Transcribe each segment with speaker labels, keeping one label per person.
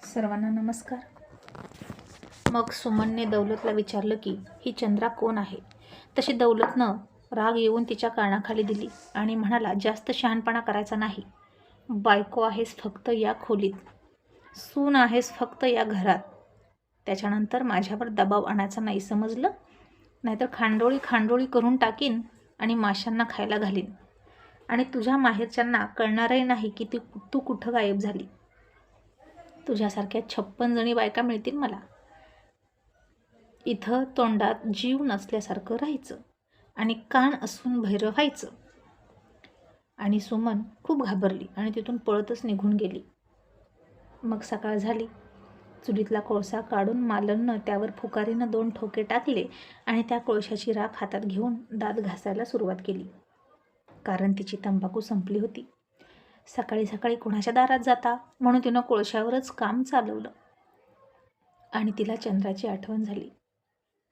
Speaker 1: सर्वांना नमस्कार. मग सुमनने दौलतला विचारलं की ही चंद्रा कोण आहे. तशी दौलतनं राग येऊन तिच्या कानाखाली दिली आणि म्हणाला, जास्त शहाणपणा करायचा नाही. बायको आहेस फक्त या खोलीत, सून आहेस फक्त या घरात. त्याच्यानंतर माझ्यावर दबाव आणायचा नाही, समजलं? नाहीतर खांडोळी खांडोळी करून टाकीन आणि माशांना खायला घालीन. आणि तुझ्या माहेरच्यांना कळणारही नाही की तू कुठं गायब झाली. तुझ्यासारख्या 56 जणी बायका मिळतील मला. इथं तोंडात जीव नसल्यासारखं राहायचं आणि कान असून भैरव व्हायचं. आणि सुमन खूप घाबरली आणि तिथून पळतच निघून गेली. मग सकाळ झाली. चुलीतला कोळसा काढून मालननं त्यावर फुकारीनं 2 ठोके टाकले आणि त्या कोळशाची राख हातात घेऊन दात घासायला सुरुवात केली. कारण तिची तंबाखू संपली होती. सकाळी सकाळी कोणाच्या दारात जाता म्हणून तिनं कोळशावरच काम चालवलं. आणि तिला चंद्राची आठवण झाली.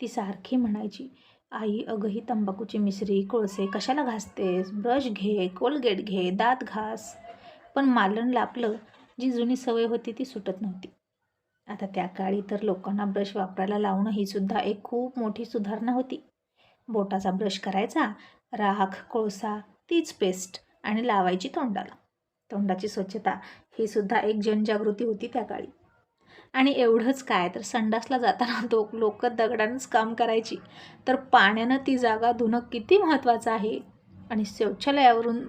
Speaker 1: ती सारखी म्हणायची, आई अगं ही तंबाखूची मिसरी कोळसे कशाला घासतेस, ब्रश घे, कोलगेट घे, दात घास. पण मालनला आपलं जी जुनी सवय होती ती सुटत नव्हती. आता त्या काळी तर लोकांना ब्रश वापरायला लावणं ही सुद्धा एक खूप मोठी सुधारणा होती. बोटाचा ब्रश करायचा, राख कोळसा तीच पेस्ट आणि लावायची तोंडाला. तोंडाची स्वच्छता ही सुद्धा एक जनजागृती होती त्या काळी. आणि एवढंच काय तर संडासला जाताना लोक दगडानंच काम करायची, तर पाण्यानं ती जागा धुणं किती महत्त्वाचं आहे. आणि शौचालयावरून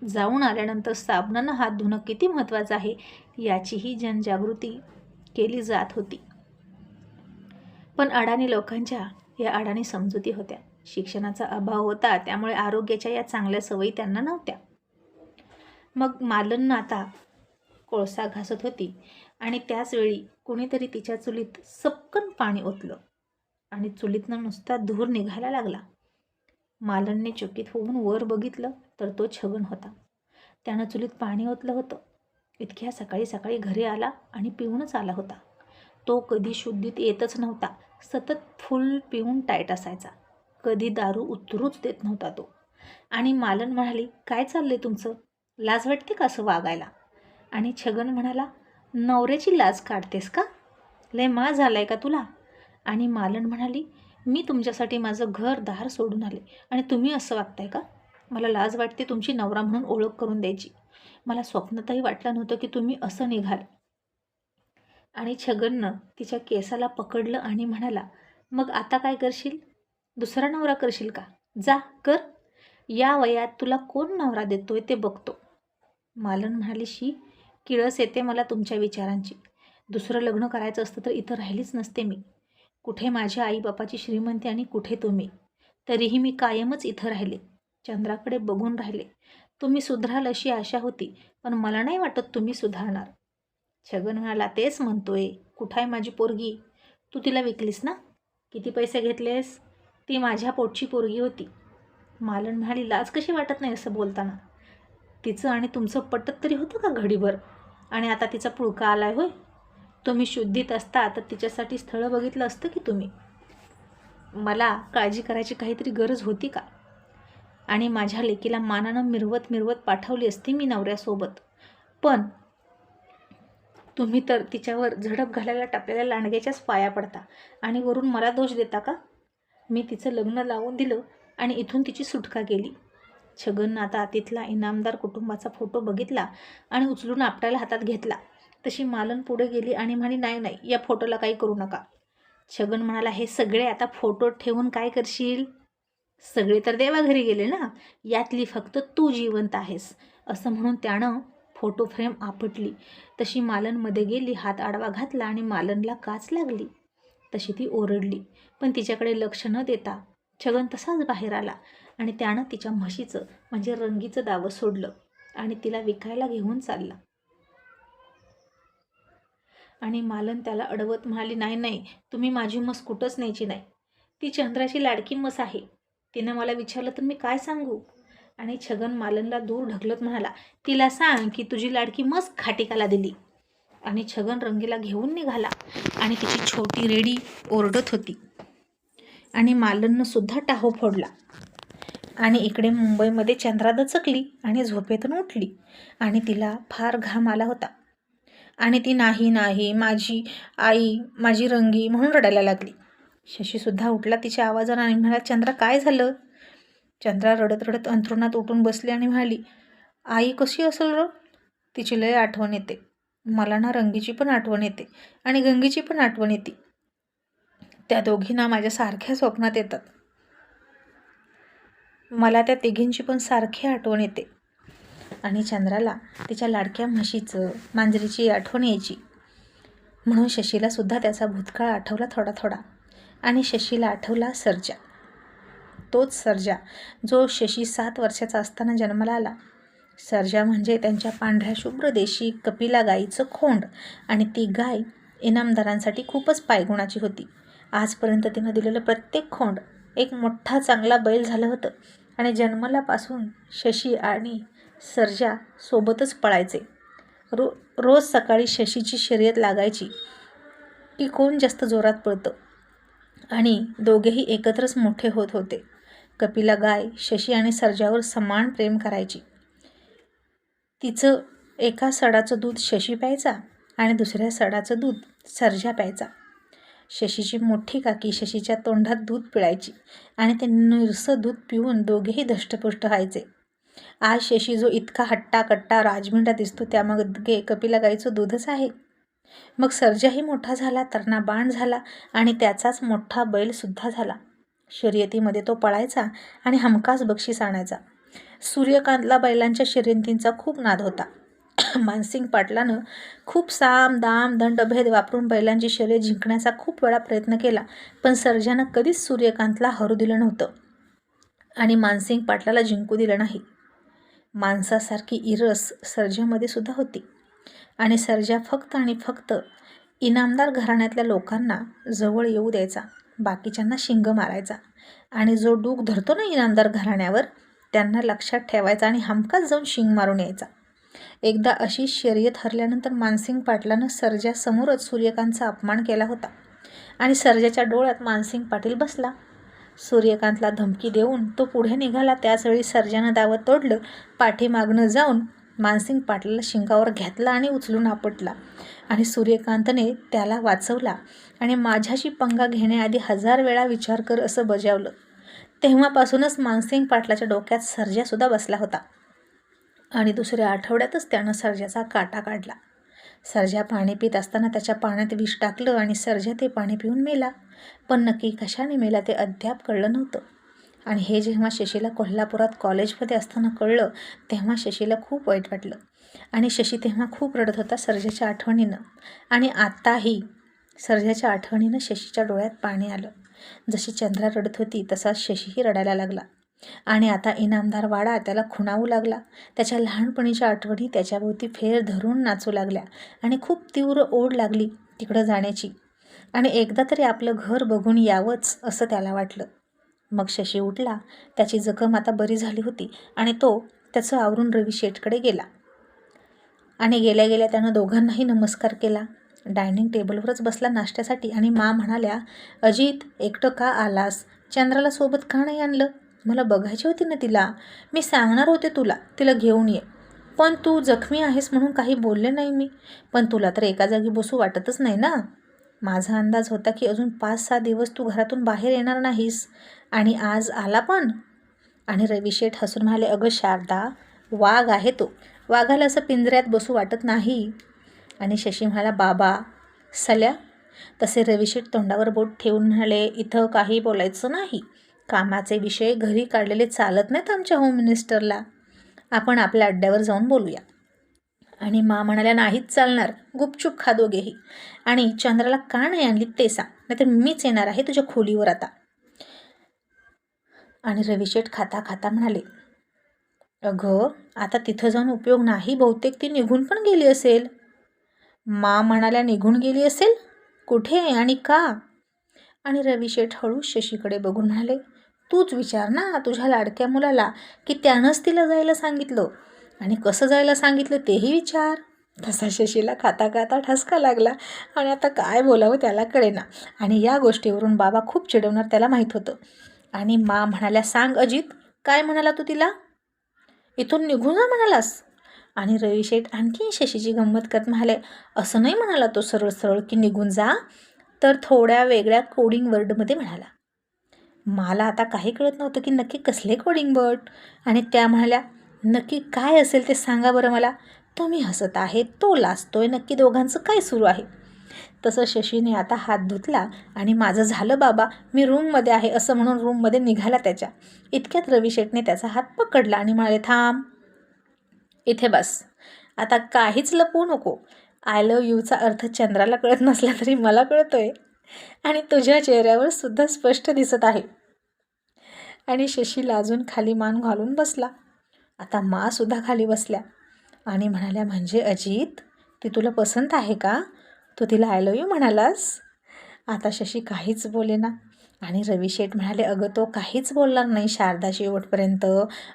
Speaker 1: जाऊन आल्यानंतर साबणानं हात धुणं किती महत्त्वाचं आहे याचीही जनजागृती केली जात होती. पण अडाणी लोकांच्या या अडाणी समजुती होत्या. शिक्षणाचा अभाव होता, त्यामुळे आरोग्याच्या या चांगल्या सवयी त्यांना नव्हत्या. मग मालननं आता कोळसा घासत होती आणि त्याचवेळी कुणीतरी तिच्या चुलीत सपकन पाणी ओतलं आणि चुलीतनं नुसता धूर निघायला लागला. मालनने चकित होऊन वर बघितलं तर तो छगन होता. त्यानं चुलीत पाणी ओतलं होतं. इतक्या सकाळी सकाळी घरी आला आणि पिऊनच आला होता. तो कधी शुद्धीत येतच नव्हता. सतत फुल पिऊन टाईट असायचा. कधी दारू उतरूच देत नव्हता तो. आणि मालन म्हणाली, काय चाललंय तुमचं, लाज वाटते का असं वागायला? आणि छगन म्हणाला, नवऱ्याची लाज काढतेस का, लय माज झालाय का तुला? आणि मालन म्हणाली, मी तुमच्यासाठी माझं घर दार सोडून आले आणि तुम्ही असं वागताय का? मला लाज वाटते तुमची नवरा म्हणून ओळख करून द्यायची. मला स्वप्नातही वाटलं नव्हतं की तुम्ही असं निघाल. आणि छगननं तिच्या केसाला पकडलं आणि म्हणाला, मग आता काय करशील? दुसरा नवरा करशील का? जा कर. या वयात तुला कोण नवरा देतोय ते बघतो. मालन म्हणाली, शी किळस येते मला तुमच्या विचारांची. दुसरं लग्न करायचं असतं तर इथं राहिलीच नसते मी. कुठे माझ्या आईबापाची श्रीमंती आणि कुठे तुम्ही. तरीही मी कायमच इथं राहिले, चंद्राकडे बघून राहिले. तुम्ही सुधाराल अशी आशा होती, पण मला नाही वाटत तुम्ही सुधारणार. छगन म्हणाला, तेच म्हणतोय, कुठं आहे माझी पोरगी? तू तिला विकलीस ना? किती पैसे घेतलेस? ती माझ्या पोटची पोरगी होती. मालन म्हणाली, लाज कशी वाटत नाही असं बोलताना? तिचं आणि तुमचं पटत तरी होतं का घडीभर? आणि आता तिचा पुळका आलाय होय? तुम्ही शुद्धीत असता तर तिच्यासाठी स्थळं बघितलं असतं की तुम्ही? मला काळजी करायची काहीतरी गरज होती का? आणि माझ्या लेकीला मानानं मिरवत मिरवत पाठवली असती मी नवऱ्यासोबत. पण तुम्ही तर तिच्यावर झडप घालायला टाकलेल्या लांडग्याच्याच पाया पडता आणि वरून मला दोष देता का? मी तिचं लग्न लावून दिलं आणि इथून तिची सुटका केली. छगन आता तिथला इनामदार कुटुंबाचा फोटो बघितला आणि उचलून आपटायला हातात घेतला. तशी मालन पुढे गेली आणि म्हणाली, नाही नाही, या फोटोला काही करू नका. छगन म्हणाला, हे सगळे आता फोटो ठेवून काय करशील? सगळे तर देवाघरी गेले ना, यातली फक्त तू जिवंत आहेस. असं म्हणून त्यानं फोटो फ्रेम आपटली. तशी मालन मध्ये गेली, हात आडवा घातला आणि मालनला काच लागली. तशी ती ओरडली, पण तिच्याकडे लक्ष न देता छगन तसाच बाहेर आला आणि त्यानं तिच्या म्हशीचं म्हणजे रंगीचं दावं सोडलं आणि तिला विकायला घेऊन चालला. आणि मालन त्याला अडवत म्हणाली, नाही नाही, तुम्ही माझी म्हस कुठंच न्यायची नाही. ती चंद्राची लाडकी म्हस आहे. तिनं मला विचारलं तर मी काय सांगू? आणि छगन मालनला दूर ढकलत म्हणाला, तिला सांग की तुझी लाडकी म्हस खाटिकाला दिली. आणि छगन रंगीला घेऊन निघाला आणि तिची छोटी रेडी ओरडत होती. आणि मालननं सुद्धा टाहो फोडला. आणि इकडे मुंबईमध्ये चंद्रा दचकली आणि झोपेतून उठली आणि तिला फार घाम आला होता. आणि ती नाही नाही माझी आई, माझी रंगी म्हणून रडायला लागली. शशीसुद्धा उठला तिच्या आवाजानं आणि म्हणाला, चंद्रा काय झालं? चंद्रा रडत रडत अंथरुणात उठून बसली आणि म्हणाली, आई कशी असेल र? तिची लय आठवण येते. मला ना रंगीची पण आठवण येते आणि गंगीची पण आठवण येते. त्या दोघींना माझ्या सारख्या स्वप्नात येतात. मला त्या तिघींची पण सारखी आठवण येते. आणि चंद्राला तिच्या लाडक्या म्हशीचं, मांजरीची आठवण यायची. म्हणून शशीला सुद्धा त्याचा भूतकाळ आठवला थोडा थोडा. आणि शशीला आठवला सर्जा. तोच सर्जा जो शशी 7 वर्षाचा असताना जन्माला आला. सर्जा म्हणजे त्यांच्या पांढऱ्या शुभ्र देशी कपिला गाईचं खोंड. आणि ती गाय इनामदारांसाठी खूपच पायगुणाची होती. आजपर्यंत तिनं दिलेलं प्रत्येक खोंड एक मोठा चांगला बैल झालं होतं. आणि जन्मल्यापासून शशी आणि सर्जा सोबतच पळायचे. रोज सकाळी शशीची शर्यत लागायची की कोण जास्त जोरात पळतं. आणि दोघेही एकत्रच मोठे होत होते. कपिला गाय शशी आणि सर्जावर समान प्रेम करायची. तिचं एका सडाचं दूध शशी प्यायचा आणि दुसऱ्या सडाचं दूध सर्जा प्यायचा. शशीची मोठी काकी शशीच्या तोंडात दूध पिळायची आणि ते निरसं दूध पिऊन दोघेही धष्टपुष्ट व्हायचे. आज शशी जो इतका हट्टाकट्टा राजमिंडा दिसतो त्यामागे कपिला गाईचं दूधच आहे. मग सर्जाही मोठा झाला, तरणा-बाण झाला आणि त्याचाच मोठा बैलसुद्धा झाला. शर्यतीमध्ये तो पळायचा आणि हमखास बक्षीस आणायचा. सूर्यकांतला बैलांच्या शर्यतींचा खूप नाद होता. मानसिंग पाटलानं खूप साम दाम दंडभेद वापरून बैलांची शर्यत जिंकण्याचा खूप वेळा प्रयत्न केला, पण सर्जानं कधीच सूर्यकांतला हरू दिलं नव्हतं आणि मानसिंग पाटलाला जिंकू दिलं नाही. माणसासारखी इरस सर्जामध्ये सुद्धा होती. आणि सर्जा फक्त आणि फक्त इनामदार घराण्यातल्या लोकांना जवळ येऊ द्यायचा, बाकीच्यांना शिंग मारायचा. आणि जो डूक धरतो ना इनामदार घराण्यावर, त्यांना लक्षात ठेवायचा आणि हमखास जाऊन शिंग मारून यायचा. एकदा अशी शर्यत हरल्यानंतर मानसिंग पाटलानं सर्जासमोरच सूर्यकांतचा अपमान केला होता आणि सर्जाच्या डोळ्यात मानसिंग पाटील बसला. सूर्यकांतला धमकी देऊन तो पुढे निघाला. त्याचवेळी सर्जानं दावत तोडलं. पाठीमागनं जाऊन मानसिंग पाटलाला शिंगावर घेतला आणि उचलून आपटला आणि सूर्यकांतने त्याला वाचवला आणि माझ्याशी पंगा घेण्याआधी 1000 वेळा विचार कर असं बजावलं. तेव्हापासूनच मानसिंग पाटलाच्या डोक्यात सर्जासुद्धा बसला होता आणि दुसऱ्या आठवड्यातच त्यानं सर्जाचा काटा काढला. सर्जा पाणी पित असताना त्याच्या पाण्यात विष टाकलं आणि सर्जा ते पाणी पिऊन मेला. पण नक्की कशाने मेला ते अद्याप कळलं नव्हतं. आणि हे जेव्हा शशीला कोल्हापुरात कॉलेजमध्ये असताना कळलं तेव्हा शशीला खूप वाईट वाटलं. आणि शशी तेव्हा खूप रडत होता सर्जाच्या आठवणीनं. आणि आत्ताही सर्जाच्या आठवणीनं शशीच्या डोळ्यात पाणी आलं. जशी चंद्रा रडत होती तसा शशीही रडायला लागला. आणि आता इनामदार वाडा त्याला खुणावू लागला. त्याच्या लहानपणीच्या आठवणी त्याच्याभोवती फेर धरून नाचू लागल्या आणि खूप तीव्र ओढ लागली तिकडं जाण्याची. आणि एकदा तरी आपलं घर बघून यावंच असं त्याला वाटलं. मग शशी उठला. त्याची जखम आता बरी झाली होती आणि तो त्याचं आवरून रवी शेठकडे गेला. आणि गेल्या गेल्या त्यानं दोघांनाही नमस्कार केला. डायनिंग टेबलवरच बसला नाश्त्यासाठी. आणि मा म्हणाल्या, अजित एकटं का आलास? चंद्राला सोबत का नाही आणलं? मला बघायची होती ना तिला. मी सांगणार होते तुला तिला घेऊन ये, पण तू जखमी आहेस म्हणून काही बोलले नाही मी. पण तुला तर एका जागी बसू वाटतच नाही ना. माझा अंदाज होता की अजून 5-6 दिवस तू घरातून बाहेर येणार नाहीस आणि आज आला पण. आणि रवी शेठ हसून म्हणाले, अगं शारदा, वाघ आहे तो, वाघाला असं पिंजऱ्यात बसू वाटत नाही. आणि शशी म्हणाला, बाबा सल्या. तसे रवी शेठ तोंडावर बोट ठेवून म्हणाले, इथं काही बोलायचं नाही. कामाचे विषय घरी काढलेले चालत नाहीत आमच्या होम मिनिस्टरला. आपण आपल्या अड्ड्यावर जाऊन बोलूया. आणि मा म्हणाल्या, नाहीच चालणार, गुपचूप खा दोघेही. आणि चंद्राला का नाही आणली ते सांग, नाहीतर मीच येणार आहे तुझ्या खोलीवर आता. आणि रविशेठ खाता खाता म्हणाले, अगं आता तिथं जाऊन उपयोग नाही, बहुतेक ती निघून पण गेली असेल. मा म्हणाल्या, निघून गेली असेल? कुठे आणि का? आणि रविशेठ हळू शशीकडे बघून म्हणाले, तूच विचार ना तुझ्या लाडक्या मुलाला की त्यानंच तिला जायला सांगितलं आणि कसं जायला सांगितलं तेही विचार. तसा शशीला खाता खाता ठसका लागला आणि आता काय बोलावं त्याला कळेना. आणि या गोष्टीवरून बाबा खूप चिडवणार त्याला माहीत होतं. आणि मा म्हणाल्या, सांग अजित, काय म्हणाला तू तिला? इथून निघून जा म्हणालास? आणि रवी शेठ आणखी शशीची गंमत करत म्हणाले, असं नाही म्हणाला तो सरळ सरळ की निघून जा, तर थोड्या वेगळ्या कोडिंग वर्डमध्ये म्हणाला. मला आता काही कळत नव्हतं की नक्की कसले कोडिंग वर्ड. आणि त्या म्हणाल्या, नक्की काय असेल ते सांगा बरं मला. तुम्ही हसत आहे, तो लाजतोय, नक्की दोघांचं काय सुरू आहे. तसं शशीने आता हात धुतला आणि माझं झालं बाबा, मी रूममध्ये आहे असं म्हणून रूममध्ये निघाला त्याच्या. इतक्यात रवी शेठने त्याचा हात पकडला आणि म्हणाले, थांब, इथे बस, आता काहीच लपवू नको. आय लव्ह यूचा अर्थ चंद्राला कळत नसला तरी मला कळतोय आणि तुझ्या चेहऱ्यावर सुद्धा स्पष्ट दिसत आहे. आणि शशी लाजून खाली मान घालून बसला. आता मासुद्धा खाली बसल्या आणि म्हणाल्या, म्हणजे अजित, ती तुला पसंत आहे का? तू तिला आय लव्ह यू म्हणालास? आता शशी काहीच बोलेना आणि रवी शेठ म्हणाले, अगं तो काहीच बोलणार नाही शारदा शेवटपर्यंत.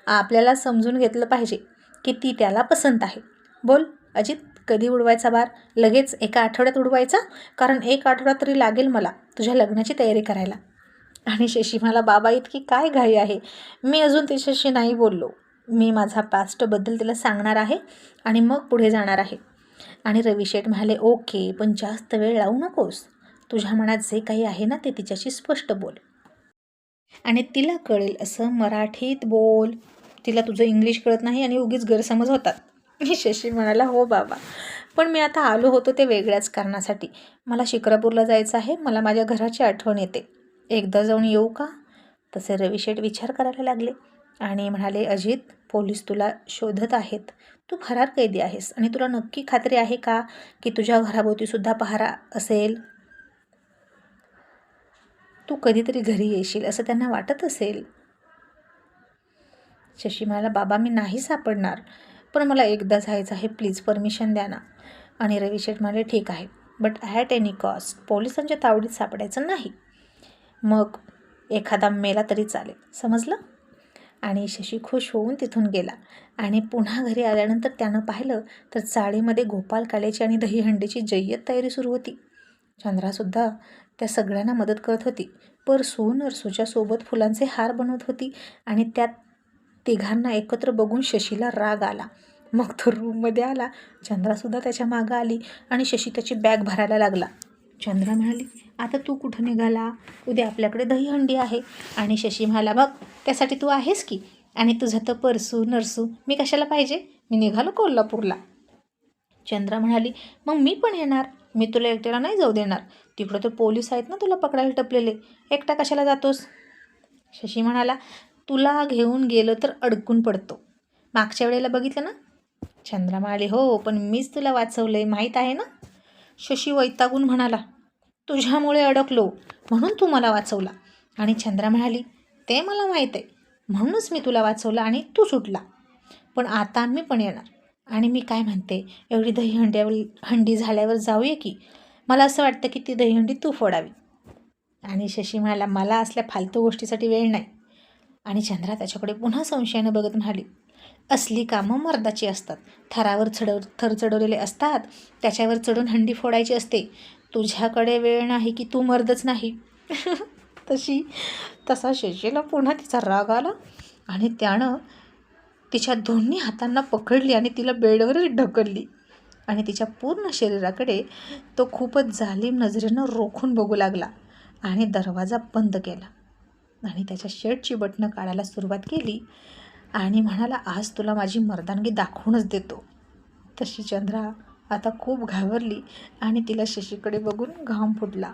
Speaker 1: आपल्याला समजून घेतलं पाहिजे की ती त्याला पसंत आहे. बोल अजित, कधी उडवायचा बार? लगेच एका आठवड्यात उडवायचा? कारण 1 आठवडा तरी लागेल मला तुझ्या लग्नाची तयारी करायला. आणि शशी म्हणाला, बाबा इतकी काय घाई आहे? मी अजून तिच्याशी नाही बोललो. मी माझा पास्टबद्दल तिला सांगणार आहे आणि मग पुढे जाणार आहे. आणि रवी शेठ म्हणाले, ओके, पण जास्त वेळ लावू नकोस. तुझ्या मनात जे काही आहे ना ते तिच्याशी स्पष्ट बोल आणि तिला कळेल असं मराठीत बोल. तिला तुझं इंग्लिश कळत नाही आणि उगीच गैरसमज होतात. शशी म्हणाला, हो बाबा, पण मी आता आलो होतो ते वेगळ्याच कारणासाठी. मला शिक्रापूरला जायचं आहे. मला माझ्या घराची आठवण येते. एकदा जाऊन येऊ का? तसे रवी शेठ विचार करायला लागले आणि म्हणाले, अजित, पोलीस तुला शोधत आहेत. तू फरार कैदी आहेस आणि तुला नक्की खात्री आहे का की तुझ्या घराभोवतीसुद्धा पहारा असेल? तू कधीतरी घरी येशील असं त्यांना वाटत असेल. शशी म्हणाला, बाबा मी नाही सापडणार, पण मला एकदा जायचं आहे, प्लीज परमिशन द्या ना. आणि रवी शेठ म्हणाले, ठीक आहे, बट ॲट एनी कॉस्ट पोलिसांच्या तावडीत सापडायचं नाही. मग एखादा मेला तरी चालेल, समजलं? आणि शशी खुश होऊन तिथून गेला आणि पुन्हा घरी आल्यानंतर त्यानं पाहिलं तर चाळीमध्ये गोपाल काल्याची आणि दहीहंडीची जय्यत तयारी सुरू होती. चंद्रासुद्धा त्या सगळ्यांना मदत करत होती. परसू नरसूच्या सोबत फुलांचे हार बनवत होती आणि त्यात तिघांना एकत्र बघून शशीला राग आला. मग तो रूममध्ये आला. चंद्रासुद्धा त्याच्या मागं आली आणि शशी त्याची बॅग भरायला लागला. चंद्रा म्हणाली, आता तू कुठं निघाला? उद्या आपल्याकडे दहीहंडी आहे. आणि शशी म्हणाला, बघ, त्यासाठी तू आहेस की, आणि तुझं तर परसू नरसू, मी कशाला पाहिजे? मी निघालो कोल्हापूरला. चंद्रा म्हणाली, मग मी पण येणार. मी तुला एकट्याला नाही जाऊ देणार. तिकडं तर पोलीस आहेत ना तुला पकडायला टपलेले. एकटा कशाला जातोस? शशी म्हणाला, तुला घेऊन गेलं तर अडकून पडतो. मागच्या वेळेला बघितलं ना? चंद्रा म्हणाली, हो, पण मीच तुला वाचवलं आहे, माहीत आहे ना? शशी वैतागून म्हणाला, तुझ्यामुळे अडकलो म्हणून तू मला वाचवला. आणि चंद्रा म्हणाली, ते मला माहीत आहे, म्हणूनच मी तुला वाचवलं आणि तू सुटला. पण आता मी पण येणार. आणि मी काय म्हणते, एवढी हंडी झाल्यावर जाऊया की. मला असं वाटतं की ती दहीहंडी तू फोडावी. आणि शशी म्हणाला, मला असल्या फालतू गोष्टीसाठी वेळ नाही. आणि चंद्रा त्याच्याकडे पुन्हा संशयानं बघत म्हणाली, असली कामं मर्दाची असतात. थरावर थर चढवलेले असतात, त्याच्यावर चढून हंडी फोडायची असते. तुझ्याकडे वेळ नाही की तू मर्दच नाही. तसा शशीला पुन्हा तिचा राग आला आणि त्यानं तिच्या दोन्ही हातांना पकडली आणि तिला बेडवरच ढकलली आणि तिच्या पूर्ण शरीराकडे तो खूपच जालीम नजरेनं रोखून बघू लागला आणि दरवाजा बंद केला आणि त्याच्या शर्टची बटणं काढायला सुरुवात केली आणि म्हणाला, आज तुला माझी मर्दानगी दाखवूनच देतो. तशी चंद्रा आता खूप घाबरली आणि तिला शशीकडे बघून घाम फुटला.